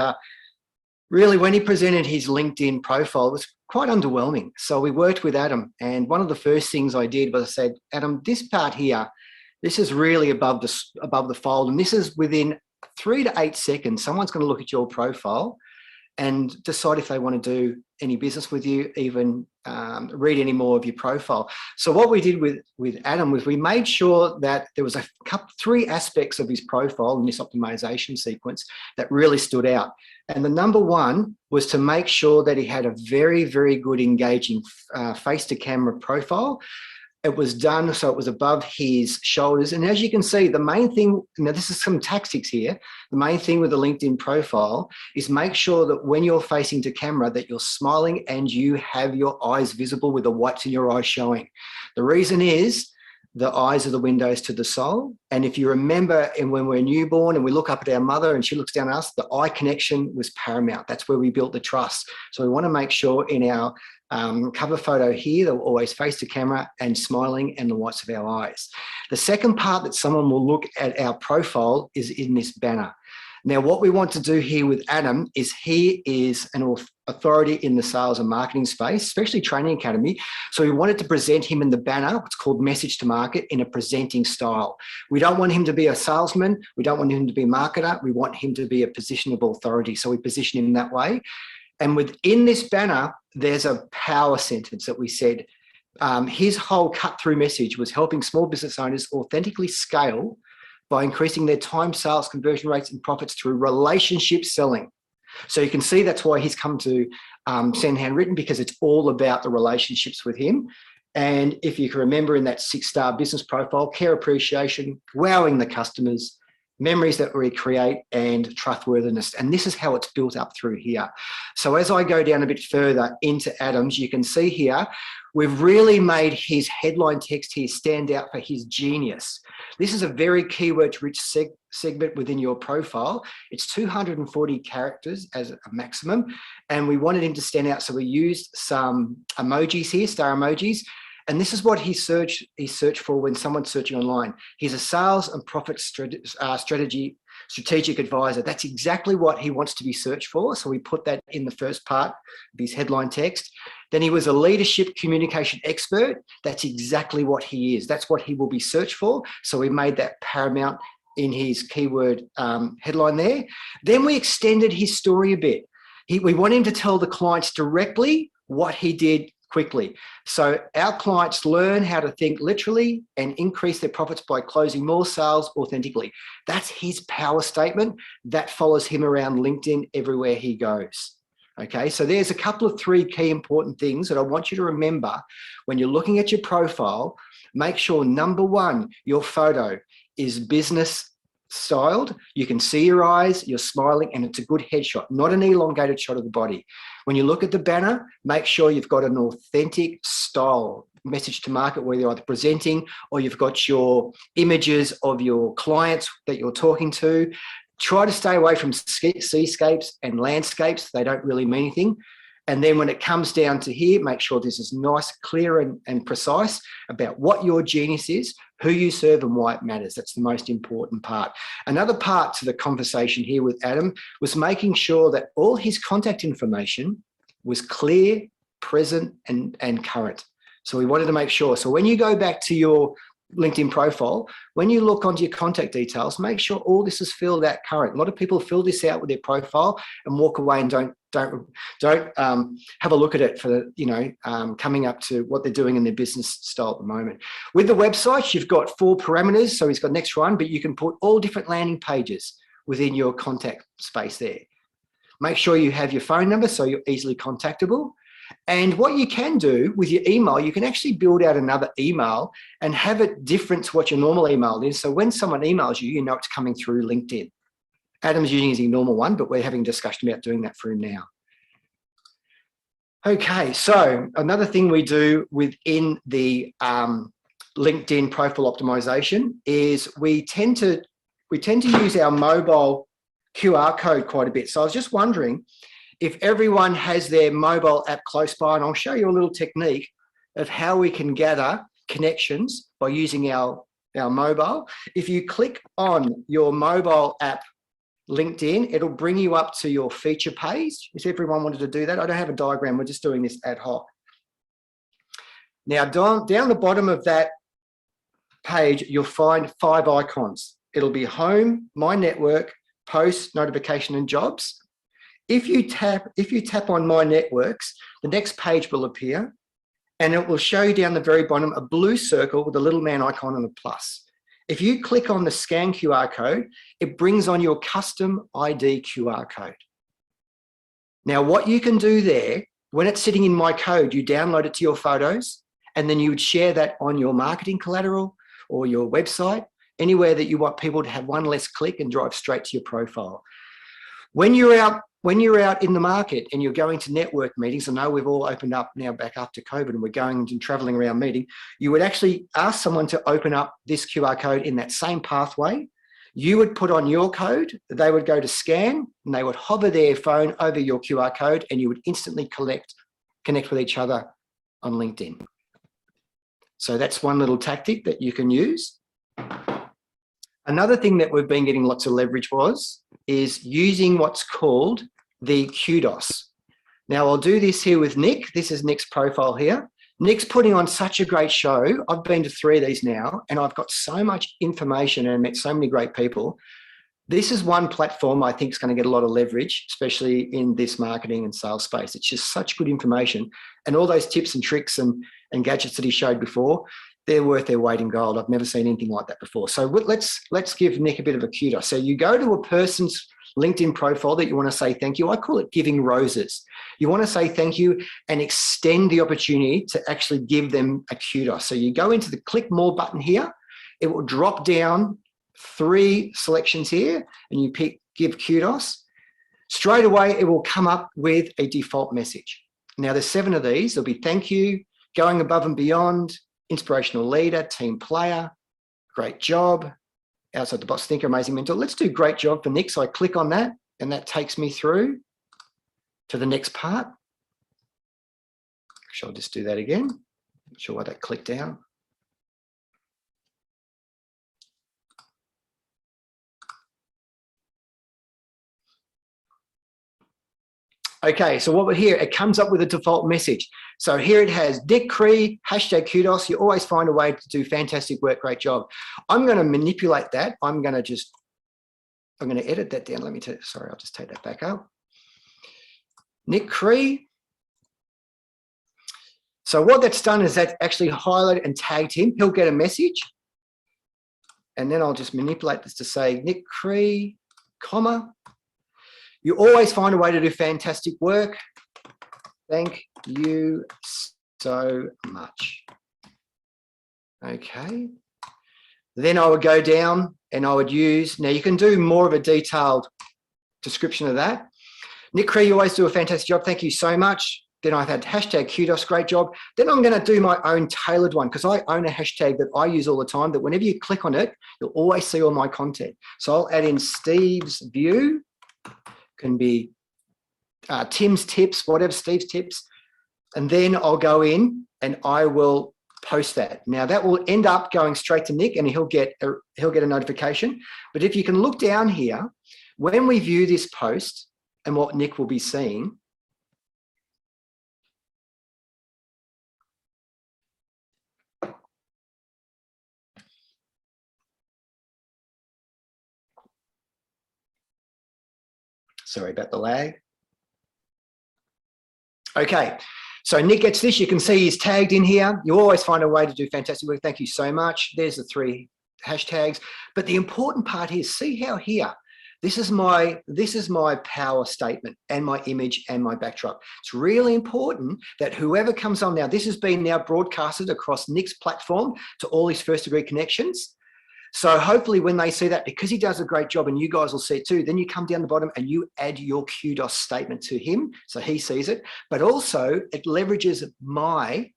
really when he presented his LinkedIn profile, it was quite underwhelming. So we worked with Adam, and one of the first things I did was I said, Adam, this part here, this is really above the fold, and this is within 3 to 8 seconds. Someone's going to look at your profile and decide if they want to do any business with you, even read any more of your profile. So what we did with Adam was we made sure that there was 3 aspects of his profile in this optimization sequence that really stood out. And the number one was to make sure that he had a very, very good engaging face-to-camera profile. It was done so it was above his shoulders. And as you can see, the main thing, now this is some tactics here, the main thing with the LinkedIn profile is make sure that when you're facing to camera that you're smiling and you have your eyes visible with the whites in your eyes showing. The reason is the eyes are the windows to the soul. And if you remember, and when we're newborn and we look up at our mother and she looks down at us, the eye connection was paramount. That's where we built the trust. So we want to make sure in our cover photo here that we're always face to camera and smiling and the whites of our eyes. The second part that someone will look at our profile is in this banner. Now, what we want to do here with Adam is he is an authority in the sales and marketing space, especially training academy. So we wanted to present him in the banner, what's called message to market, in a presenting style. We don't want him to be a salesman. We don't want him to be a marketer. We want him to be a positionable authority. So we position him that way. And within this banner, there's a power sentence that we said. His whole cut-through message was helping small business owners authentically scale by increasing their time, sales, conversion rates, and profits through relationship selling. So you can see that's why he's come to Send Handwritten, because it's all about the relationships with him. And if you can remember in that 6-star business profile, care, appreciation, wowing the customers, memories that we create, and trustworthiness. And this is how it's built up through here. So as I go down a bit further into Adam's, you can see here, we've really made his headline text here stand out for his genius. This is a very keyword-rich segment within your profile. It's 240 characters as a maximum, and we wanted him to stand out. So we used some emojis here, star emojis. And this is what he searched for when someone's searching online. He's a sales and profit strategy strategic advisor. That's exactly what he wants to be searched for. So we put that in the first part of his headline text. Then he was a leadership communication expert. That's exactly what he is. That's what he will be searched for. So we made that paramount in his keyword headline there. Then we extended his story a bit. We want him to tell the clients directly what he did quickly. So our clients learn how to think literally and increase their profits by closing more sales authentically. That's his power statement. That follows him around LinkedIn everywhere he goes. Okay, so there's a couple of 3 key important things that I want you to remember when you're looking at your profile. Make sure, number 1, your photo is business styled. You can see your eyes, you're smiling, and it's a good headshot, not an elongated shot of the body. When you look at the banner, make sure you've got an authentic style message to market, where you're either presenting or you've got your images of your clients that you're talking to. Try to stay away from seascapes and landscapes. They don't really mean anything. And then when it comes down to here, make sure this is nice, clear and precise about what your genius is, who you serve and why it matters. That's the most important part. Another part to the conversation here with Adam was making sure that all his contact information was clear, present and current. So we wanted to make sure. So when you go back to your LinkedIn profile, when you look onto your contact details, make sure all this is filled out current. A lot of people fill this out with their profile and walk away and don't have a look at it for coming up to what they're doing in their business style at the moment. With the website, you've got 4 parameters. So he's got next one, but you can put all different landing pages within your contact space there. Make sure you have your phone number so you're easily contactable. And what you can do with your email, you can actually build out another email and have it different to what your normal email is. So when someone emails you, you know it's coming through LinkedIn. Adam's using his normal one, but we're having a discussion about doing that for him now. Okay, so another thing we do within the LinkedIn profile optimization is we tend to use our mobile QR code quite a bit. So I was just wondering if everyone has their mobile app close by, and I'll show you a little technique of how we can gather connections by using our mobile. If you click on your mobile app LinkedIn, it'll bring you up to your feature page. If everyone wanted to do that, I don't have a diagram, we're just doing this ad hoc. Now down the bottom of that page, you'll find 5 icons. It'll be home, my network, posts, notification and jobs. If you tap on my networks, the next page will appear and it will show you down the very bottom a blue circle with a little man icon and a plus. If you click on the scan QR code, it brings on your custom ID QR code. Now, what you can do there, when it's sitting in my code, you download it to your photos and then you would share that on your marketing collateral or your website, anywhere that you want people to have one less click and drive straight to your profile. When you're out in the market and you're going to network meetings, I know we've all opened up now back after COVID and we're going and traveling around meeting, you would actually ask someone to open up this QR code in that same pathway. You would put on your code, they would go to scan and they would hover their phone over your QR code and you would instantly connect with each other on LinkedIn. So that's one little tactic that you can use. Another thing that we've been getting lots of leverage is using what's called the kudos. Now I'll do this here with Nick. This is Nick's profile here. Nick's putting on such a great show. I've been to 3 of these now and I've got so much information and met so many great people. This is one platform I think is going to get a lot of leverage, especially in this marketing and sales space. It's just such good information and all those tips and tricks and gadgets that he showed before, they're worth their weight in gold. I've never seen anything like that before. So let's give Nick a bit of a kudos. So you go to a person's LinkedIn profile that you want to say thank you. I call it giving roses. You want to say thank you and extend the opportunity to actually give them a kudos. So you go into the click more button here. It will drop down 3 selections here and you pick give kudos. Straight away, it will come up with a default message. Now there's 7 of these. There'll be thank you, going above and beyond, inspirational leader, team player, great job, outside the box thinker, amazing mentor. Let's do great job for Nick. So I click on that and that takes me through to the next part. I'll just do that again. Not sure why that clicked down. Okay, so what we're here, it comes up with a default message. So here it has Nick Cree, hashtag kudos. You always find a way to do fantastic work, great job. I'm going to manipulate that. I'm going to edit that down. Let me sorry, I'll just take that back up. Nick Cree. So what that's done is that's actually highlighted and tagged him. He'll get a message. And then I'll just manipulate this to say Nick Cree, comma. You always find a way to do fantastic work. Thank you so much. Okay. Then I would go down and I would use, now you can do more of a detailed description of that. Nick Cree, you always do a fantastic job. Thank you so much. Then I've had hashtag kudos, great job. Then I'm going to do my own tailored one because I own a hashtag that I use all the time that whenever you click on it, you'll always see all my content. So I'll add in Steve's view, can be Tim's tips, whatever, Steve's tips. And then I'll go in and I will post that. Now that will end up going straight to Nick and he'll get a notification. But if you can look down here, when we view this post and what Nick will be seeing, sorry about the lag. Okay, so Nick gets this. You can see he's tagged in here. You always find a way to do fantastic work. Thank you so much. There's the 3 hashtags. But the important part here, see how here, this is my power statement and my image and my backdrop. It's really important that whoever comes on now, this has been now broadcasted across Nick's platform to all his first degree connections. So hopefully when they see that, because he does a great job and you guys will see it too, then you come down the bottom and you add your kudos statement to him so he sees it. But also it leverages my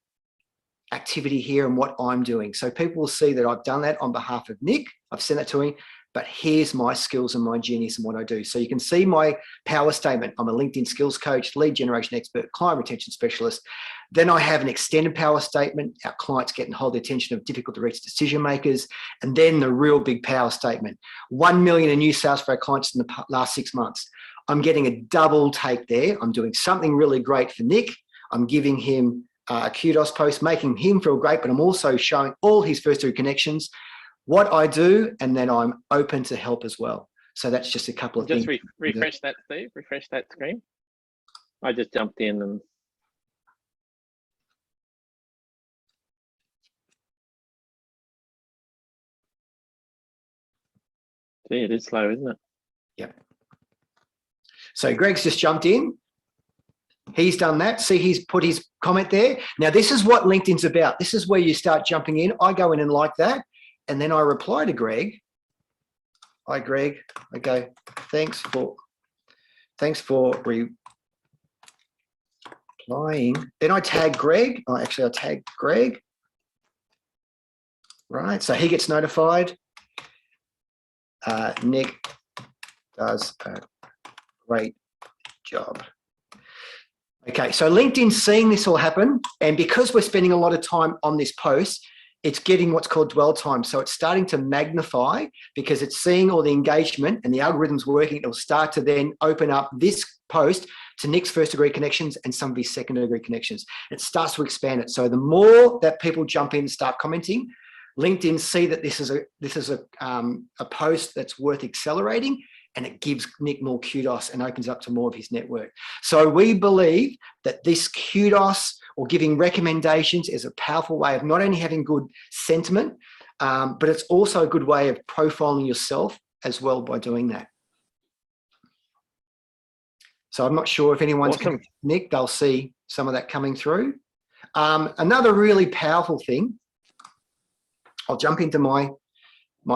activity here and what I'm doing. So people will see that I've done that on behalf of Nick. I've sent that to him, but here's my skills and my genius and what I do. So you can see my power statement. I'm a LinkedIn skills coach, lead generation expert, client retention specialist. Then I have an extended power statement. Our clients get and hold the attention of difficult to reach decision makers. And then the real big power statement, 1 million in new sales for our clients in the last 6 months. I'm getting a double take there. I'm doing something really great for Nick. I'm giving him a kudos post, making him feel great, but I'm also showing all his first degree connections what I do, and then I'm open to help as well. So that's just a couple of things. Just refresh that, Steve. Refresh that screen. I just jumped in and see, it is slow, isn't it? Yeah. So Greg's just jumped in. He's done that. See, he's put his comment there. Now, this is what LinkedIn's about. This is where you start jumping in. I go in and like that. And then I reply to Greg. Hi, Greg. I go, thanks for replying. Then I tag Greg. Oh, actually, I tag Greg. Right. So he gets notified. Nick does a great job. Okay, so LinkedIn's seeing this all happen, and because we're spending a lot of time on this post, it's getting what's called dwell time. So it's starting to magnify because it's seeing all the engagement and the algorithm's working. It'll start to then open up this post to Nick's first degree connections and some of his second degree connections. It starts to expand it. So the more that people jump in and start commenting, LinkedIn see that this is a post that's worth accelerating, and it gives Nick more kudos and opens up to more of his network. So we believe that this kudos or giving recommendations is a powerful way of not only having good sentiment, but it's also a good way of profiling yourself as well by doing that. So I'm not sure if anyone's connected to Nick, they'll see some of that coming through. Another really powerful thing, I'll jump into my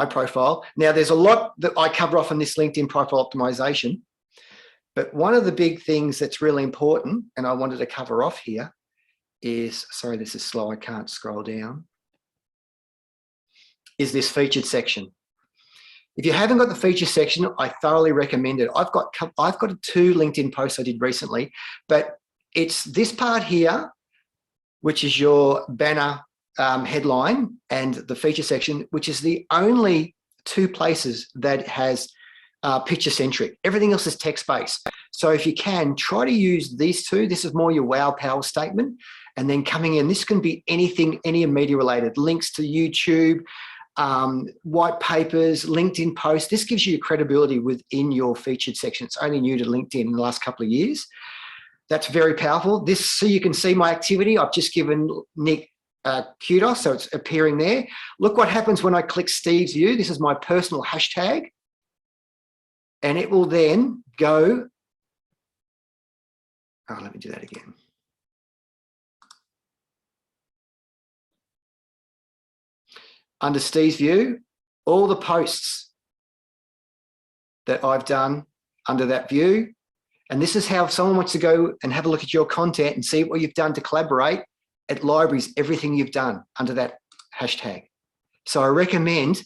profile. Now, there's a lot that I cover off on this LinkedIn profile optimization, but one of the big things that's really important, and I wanted to cover off here, is, sorry, this is slow, I can't scroll down, is this featured section. If you haven't got the feature section, I thoroughly recommend it. I've got 2 LinkedIn posts I did recently, but it's this part here, which is your banner headline, and the feature section, which is the only 2 places that has picture centric. Everything else is text based. So if you can, try to use these two. This is more your wow power statement. And then coming in, this can be anything, any media related, links to YouTube, white papers, LinkedIn posts. This gives you credibility within your featured section. It's only new to LinkedIn in the last couple of years. That's very powerful. This, so you can see my activity. I've just given Nick kudos, so it's appearing there. Look what happens when I click Steve's view. This is my personal hashtag. And it will then go, oh, let me do that again. Under Steve's view, all the posts that I've done under that view. And this is how if someone wants to go and have a look at your content and see what you've done to collaborate, it libraries everything you've done under that hashtag. So I recommend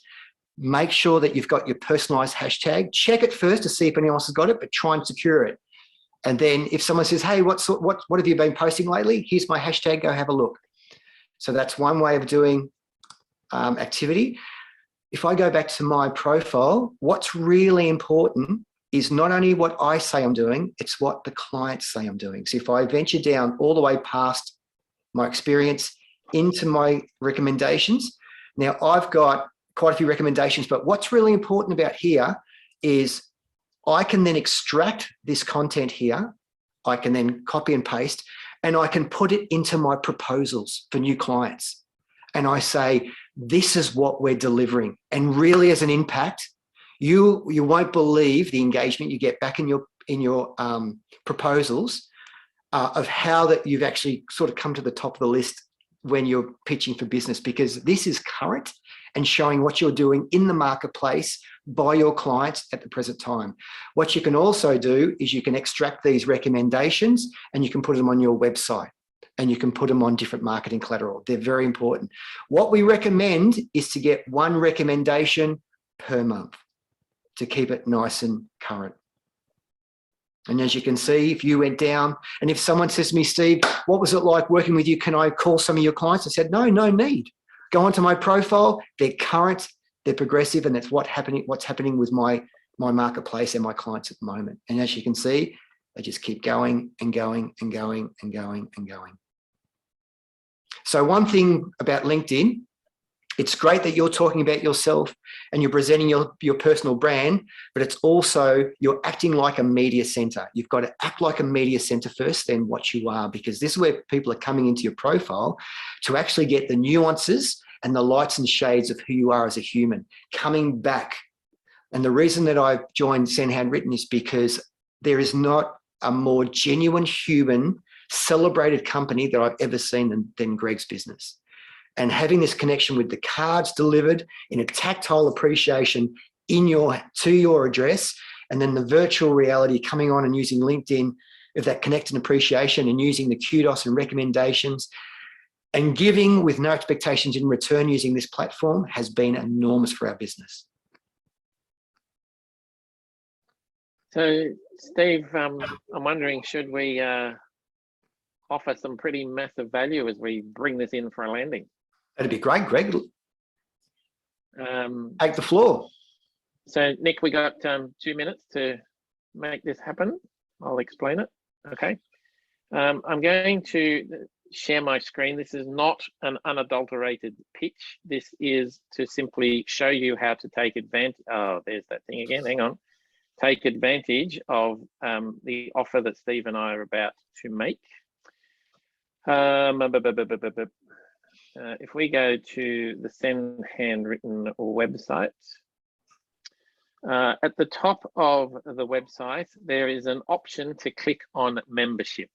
make sure that you've got your personalized hashtag. Check it first to see if anyone else has got it, but try and secure it. And then if someone says, hey, what have you been posting lately? Here's my hashtag, go have a look. So that's one way of doing activity. If I go back to my profile, what's really important is not only what I say I'm doing, it's what the clients say I'm doing. So if I venture down all the way past my experience into my recommendations, now I've got quite a few recommendations, but what's really important about here is I can then extract this content here. I can then copy and paste, and I can put it into my proposals for new clients. And I say, this is what we're delivering. And really as an impact, you won't believe the engagement you get back in your proposals of how that you've actually sort of come to the top of the list when you're pitching for business, because this is current and showing what you're doing in the marketplace by your clients at the present time. What you can also do is you can extract these recommendations and you can put them on your website and you can put them on different marketing collateral. They're very important. What we recommend is to get one recommendation per month to keep it nice and current. And as you can see, if you went down, and if someone says to me, Steve, what was it like working with you? Can I call some of your clients? I said, no need. Go onto my profile. They're current, they're progressive, and that's what's happening with my marketplace and my clients at the moment. And as you can see, they just keep going and going and going and going and going. So one thing about LinkedIn, it's great that you're talking about yourself and you're presenting your personal brand, but it's also you're acting like a media center. You've got to act like a media center first, then what you are, because this is where people are coming into your profile to actually get the nuances and the lights and shades of who you are as a human coming back. And the reason that I've joined Send Handwritten is because there is not a more genuine human celebrated company that I've ever seen than Greg's business. And having this connection with the cards delivered in a tactile appreciation to your address, and then the virtual reality coming on and using LinkedIn of that connect and appreciation and using the kudos and recommendations and giving with no expectations in return using this platform has been enormous for our business. So Steve, I'm wondering, should we offer some pretty massive value as we bring this in for a landing? That'd be great, Greg. Take the floor. So Nick, we got 2 minutes to make this happen. I'll explain it. Okay. I'm going to share my screen. This is not an unadulterated pitch. This is to simply show you how to take advantage. Oh, there's that thing again. Hang on. Take advantage of the offer that Steve and I are about to make. If we go to the Send Handwritten website, at the top of the website, there is an option to click on membership.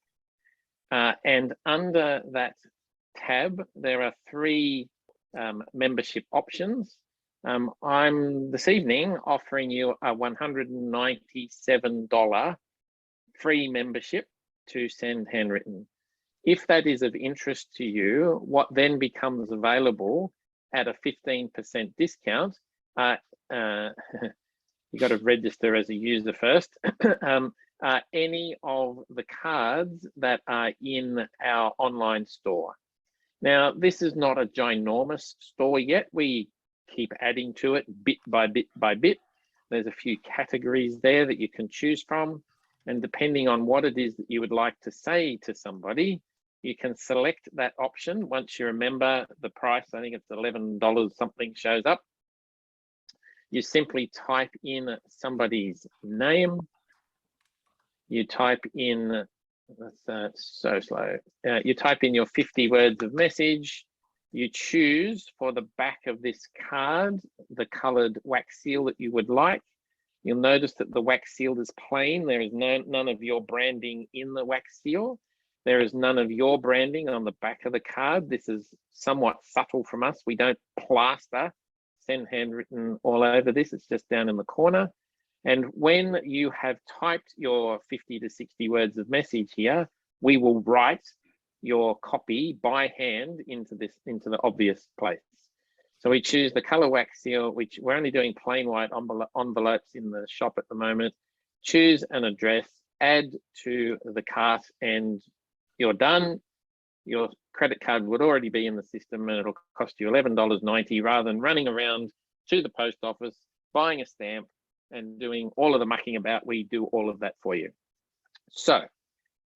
And under that tab, there are 3 membership options. I'm this evening offering you a $197 free membership to Send Handwritten. If that is of interest to you, what then becomes available at a 15% discount, you got to register as a user first, any of the cards that are in our online store. Now, this is not a ginormous store yet. We keep adding to it bit by bit by bit. There's a few categories there that you can choose from. And depending on what it is that you would like to say to somebody, you can select that option. Once you remember the price, I think it's $11 something shows up. You simply type in somebody's name. You type in, that's so slow. You type in your 50 words of message. You choose for the back of this card, the colored wax seal that you would like. You'll notice that the wax seal is plain. There is none of your branding in the wax seal. There is none of your branding on the back of the card. This is somewhat subtle from us. We don't plaster send handwritten all over this. It's just down in the corner. And when you have typed your 50 to 60 words of message here, we will write your copy by hand into the obvious place. So we choose the color wax seal, which we're only doing plain white envelopes in the shop at the moment. Choose an address, add to the cart, and you're done. Your credit card would already be in the system, and it'll cost you $11.90 rather than running around to the post office, buying a stamp and doing all of the mucking about. We do all of that for you. So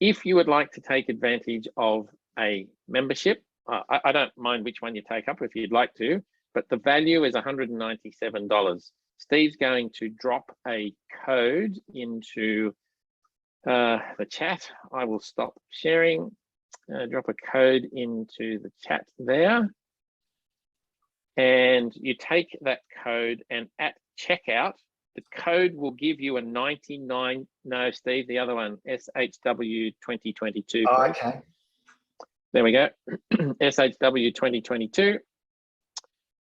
if you would like to take advantage of a membership, I don't mind which one you take up if you'd like to, but the value is $197. Steve's going to drop a code into the chat. I will stop sharing, drop a code into the chat there. And you take that code, and at checkout, the code will give you a 99, no, Steve, the other one, SHW 2022. Oh, okay. There we go, SHW 2022.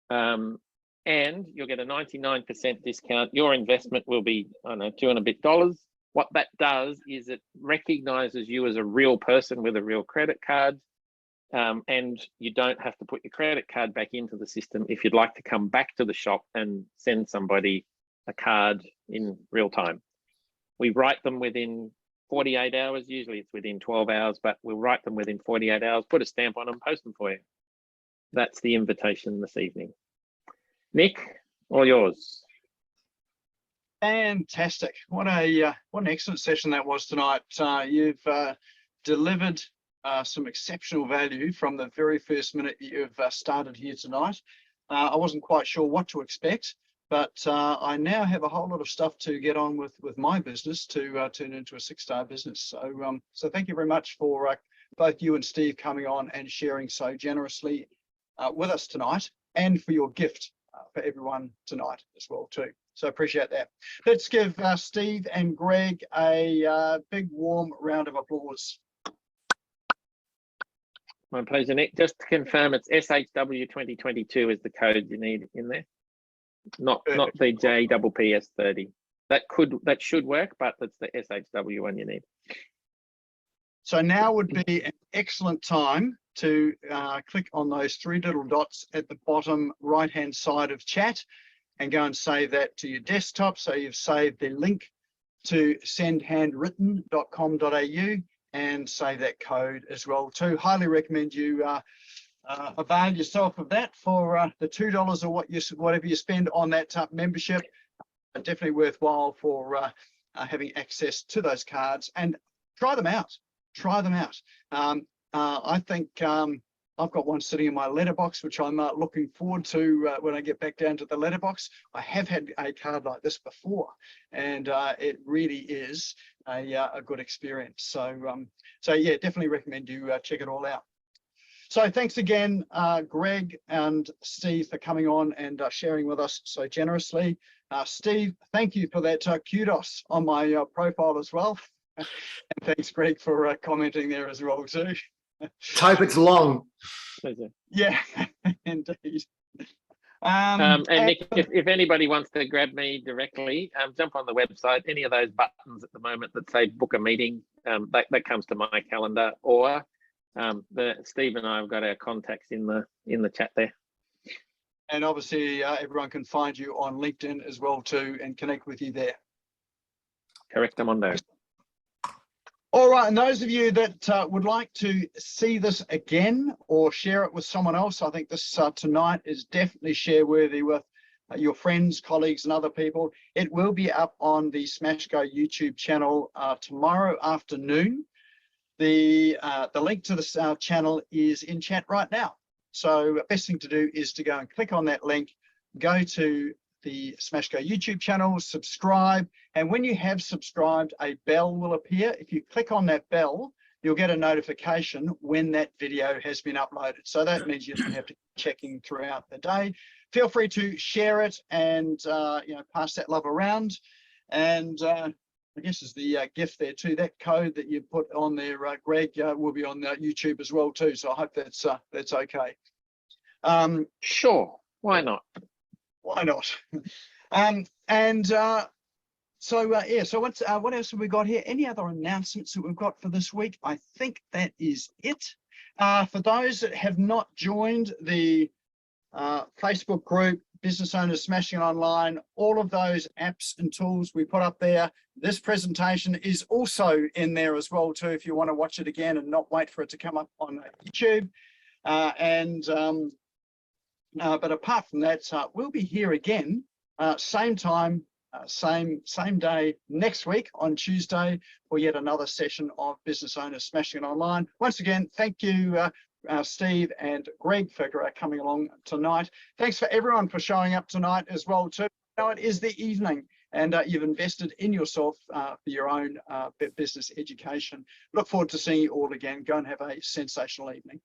And you'll get a 99% discount. Your investment will be, I don't know, $2 and a bit. What that does is it recognizes you as a real person with a real credit card. And you don't have to put your credit card back into the system if you'd like to come back to the shop and send somebody a card in real time. We write them within 48 hours. Usually it's within 12 hours, but we'll write them within 48 hours, put a stamp on them, post them for you. That's the invitation this evening. Nick, all yours. Fantastic. What an excellent session that was tonight. You've delivered some exceptional value from the very first minute you've started here tonight. I wasn't quite sure what to expect, but I now have a whole lot of stuff to get on with my business to turn into a 6-star business. So thank you very much for both you and Steve coming on and sharing so generously with us tonight, and for your gift for everyone tonight as well too. So appreciate that. Let's give Steve and Greg a big warm round of applause. My pleasure, Nick. Just to confirm, it's SHW 2022 is the code you need in there, not the JPPS 30. That should work, but that's the SHW one you need. So now would be an excellent time to click on those 3 little dots at the bottom right-hand side of chat and go and save that to your desktop. So you've saved the link to sendhandwritten.com.au and save that code as well too. Highly recommend you avail yourself of that for the $2 or whatever you spend on that membership. Definitely worthwhile for having access to those cards, and try them out. Try them out. I think I've got one sitting in my letterbox, which I'm looking forward to when I get back down to the letterbox. I have had a card like this before, and it really is a good experience. So yeah, definitely recommend you check it all out. So thanks again, Greg and Steve, for coming on and sharing with us so generously. Steve, thank you for that kudos on my profile as well. And thanks, Greg, for commenting there as well too. Hope it's long. Yeah, indeed. And Nick, if anybody wants to grab me directly, jump on the website. Any of those buttons at the moment that say book a meeting, that comes to my calendar, or Steve and I have got our contacts in the chat there. And obviously, everyone can find you on LinkedIn as well too, and connect with you there. Correctamundo. All right, and those of you that would like to see this again or share it with someone else, I think this tonight is definitely share worthy with your friends, colleagues, and other people. It will be up on the Smash Go YouTube channel tomorrow afternoon. The link to the channel is in chat right now. So the best thing to do is to go and click on that link, go to the Smash Go YouTube channel, subscribe, and when you have subscribed, a bell will appear. If you click on that bell, you'll get a notification when that video has been uploaded. So that means you don't have to keep checking throughout the day. Feel free to share it and pass that love around. And I guess is the gift there too. That code that you put on there, Greg, will be on YouTube as well too. So I hope that's okay. Sure, why not? Why not? So what else have we got here? Any other announcements that we've got for this week? I think that is it. For those that have not joined the Facebook group, Business Owners Smashing It Online, all of those apps and tools we put up there. This presentation is also in there as well too, if you want to watch it again and not wait for it to come up on YouTube. But apart from that, we'll be here again, same time, same day next week on Tuesday for yet another session of Business Owners Smashing It Online. Once again, thank you, Steve and Greg, for coming along tonight. Thanks for everyone for showing up tonight as well too. It is the evening and you've invested in yourself for your own business education. Look forward to seeing you all again. Go and have a sensational evening.